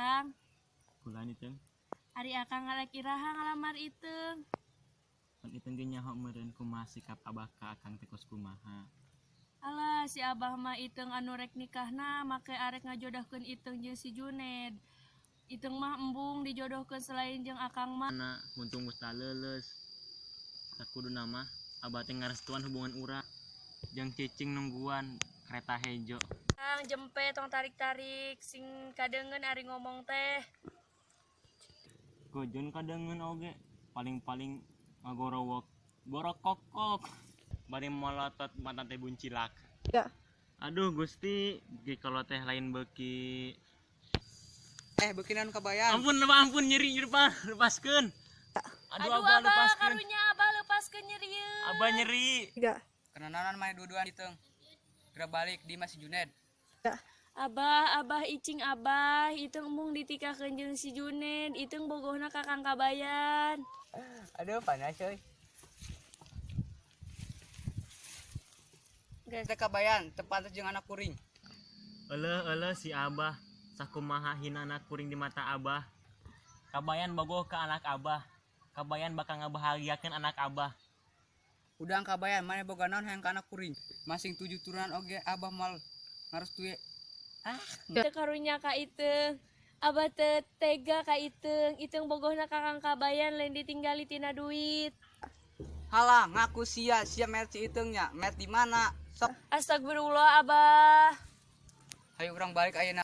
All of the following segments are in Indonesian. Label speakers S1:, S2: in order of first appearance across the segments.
S1: Akang.
S2: Kulan Iteng.
S1: Ari Akang ngalek iraha ngalamar Iteung.
S2: Pan Iteng ge nyaho meureun kumaha sikap Abah ka Akang teh kos kumaha.
S1: Alah si Abah mah Iteung anu rek nikahna make arek ngajodahkeun Iteung jeung si Juned. Iteung mah embung dijodohkeun selain jeung Akang mah.
S2: Mana muntung geus leuleus. Sakuduna mah Abah teh ngarestuan hubungan urang jeung cicing nungguan kereta hejo.
S1: Kang jempe tong tarik-tarik sing kadengeun ari ngomong teh.
S2: Gojeun kadengeun oge paling-paling ngagorowok gorokokok bari molotot mata teh buncilak.
S3: Ya.
S2: Aduh Gusti, ge kalau teh lain beuki.
S4: Beukinan kabayang.
S2: Ampun nyeri Pak, lepaskeun. Aduh Abah lepaskeun.
S1: Karunya Abah lepaskeun nyerieu.
S2: Abah nyeri.
S3: Tiga.
S4: Karena naon mah duduan Iteung. Kira balik di Mas Juned.
S1: Abah icing Abah, Iteung embung ditikahkeun jeung si Juned, Iteung bogohna ka Kang Kabayan.
S4: Aduh panas euy. Teh kabayan tepat jeung anak kuring.
S2: Eueuh si Abah, sakumaha hina anak kuring di mata Abah. Kabayan bogoh ke anak Abah. Kabayan bakal ngabahagiakeun anak Abah.
S4: Udang kabayan mana boga naon hayang ka anak kuring. Masing 7 turunan oge Abah mal ngarestui.
S1: Teu karunya ka Iteung. Abah teu tega ka Iteung. Iteung bogohna ka Kang Kabayan lain ditinggali tina duit.
S4: Halah ngaku sia mer si Iteung nya. Mer di mana? Sok
S1: Astagfirullah Abah.
S4: hayu urang balik ayeuna.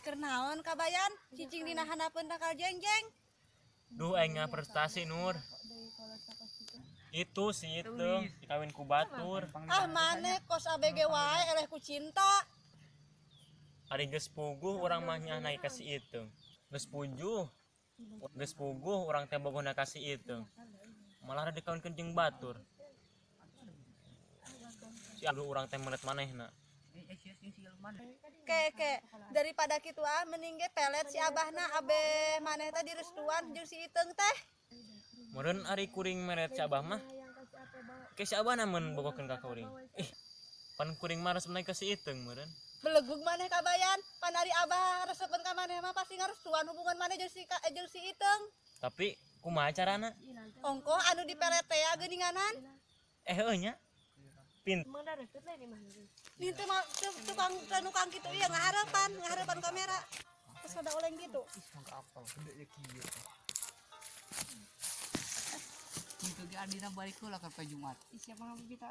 S3: Kernaon kabayan cicing dina handapeun takal jengjeng.
S2: Duh aing prestasi Nur. Itu si Iteung dikawin ku batur.
S3: Ah maneh kos ABG wae eleh ku cinta.
S2: Ari geus puguh urang mah nya naik ka si Iteung. Geus puguh urang teh bogohna ka si Iteung. Malah dikawinkeun jeung batur. Si aduh urang teh meureut manehna.
S3: Ke daripada kitu mending ge pelet si abahna abe maneh teh direstuan jeung si Iteung teh.
S2: Meureun ari kuring meret si Abah mah. Ke si Abah namun bogohkeun ka kuring. Pan kuring mah resep naik ka si Iteung meureun.
S3: Belegug maneh kabayan pan ari abah resepkeun ka maneh mah pasti ngarestuan hubungan maneh jeung si Iteung.
S2: Tapi kumaha carana?
S3: Ongkoh anu dipelet teh geuninganan.
S2: Heuh nya.
S3: Nih teh mah tukang kitu ieu ngahareupan kamera. Terus ada oleng gitu.
S4: Itu ge adina balik heula ka Jumat.
S3: Siapa ngabu kita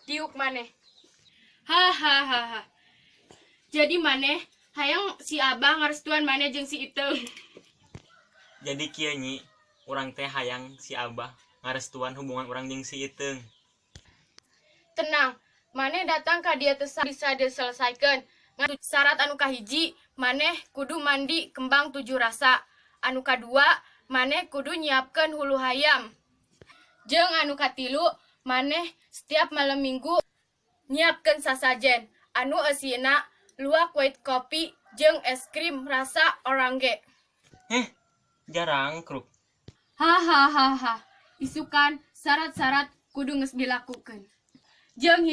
S1: Tiuk maneh. Hahaha. Jadi maneh hayang si Abah ngarestuan maneh jeung si Iteung.
S2: Jadi kieu nyi, urang teh hayang si Abah ngarestuan hubungan urang jeung si Iteung.
S1: Tenang, maneh datang ka dieu teh bisa diselesaikeun. Syarat anu kahiji, maneh kudu mandi kembang 7 rasa. Anu kadua, maneh kudu nyiapkeun hulu hayam. Jeung anu katilu, maneh setiap malam minggu nyiapkeun sasajen. Anu eusina luwak white kopi jeung es krim rasa orange.
S2: Jarang kruk.
S1: Hahaha. Isukan syarat-syarat kudu geus dilakukeun. Jeung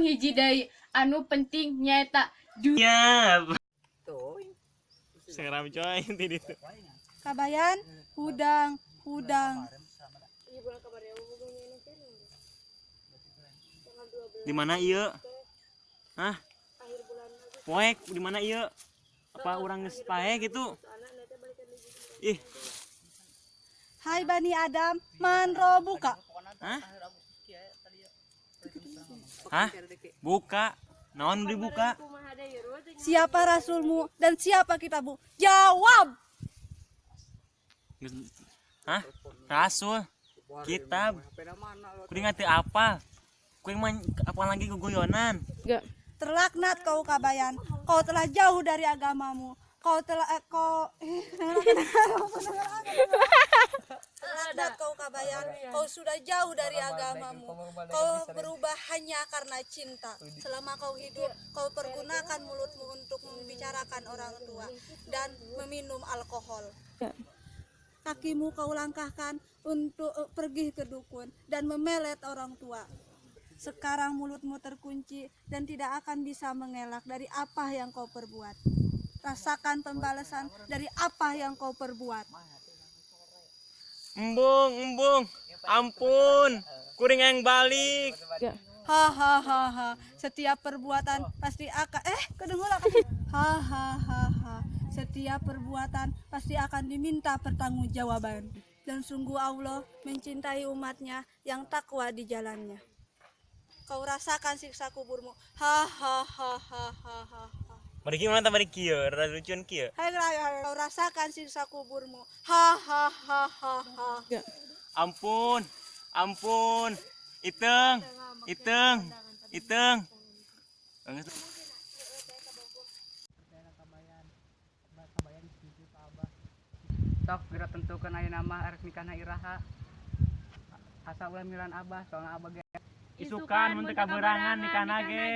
S1: hiji deui anu penting nyaeta
S2: Ya. Seram coy di ditu.
S3: Kabayan hudang.
S2: Di mana ieu? Hah? Poek di mana ieu? Apa urang geus pae gitu? Ih,
S3: Hai Bani Adam, manro buka.
S2: hah? Buka. Naon dibuka?
S3: Siapa rasulmu dan siapa kitabu? Jawab.
S2: Hah? Rasul, kitab. Kuring teu apa? Kuring mah apa lagi guguyonan?
S3: Terlaknat kau kabayan. Kau telah jauh dari agamamu. Terlaknat kau kabayan, kau sudah jauh dari agamamu. Kau berubah hanya karena cinta. Selama kau hidup, kau pergunakan mulutmu untuk membicarakan orang tua dan meminum alkohol. Kakimu kau langkahkan untuk pergi ke dukun dan memelet orang tua. Sekarang mulutmu terkunci dan tidak akan bisa mengelak dari apa yang kau perbuat. Rasakan pembalasan dari apa yang kau perbuat.
S2: Embung, ampun, kuring yang balik.
S3: Hahaha, setiap perbuatan pasti akan kedenguran. Hahaha, setiap perbuatan pasti akan diminta pertanggungjawaban. Dan sungguh Allah mencintai umatnya yang takwa di jalannya. Kau rasakan siksa kuburmu. Hahaha.
S2: Mari gimana mari kieu, rada lucuan kieu.
S3: Hai, kau rasakan siksa kuburmu. Hahaha.
S2: Ampun, ampun. Iteng.
S4: Sok gerak tentukan aya nama arek nikahna iraha. Asa ulah milan abah soalna abah ge
S2: Isukan mun teu kaberangan nikahna ge.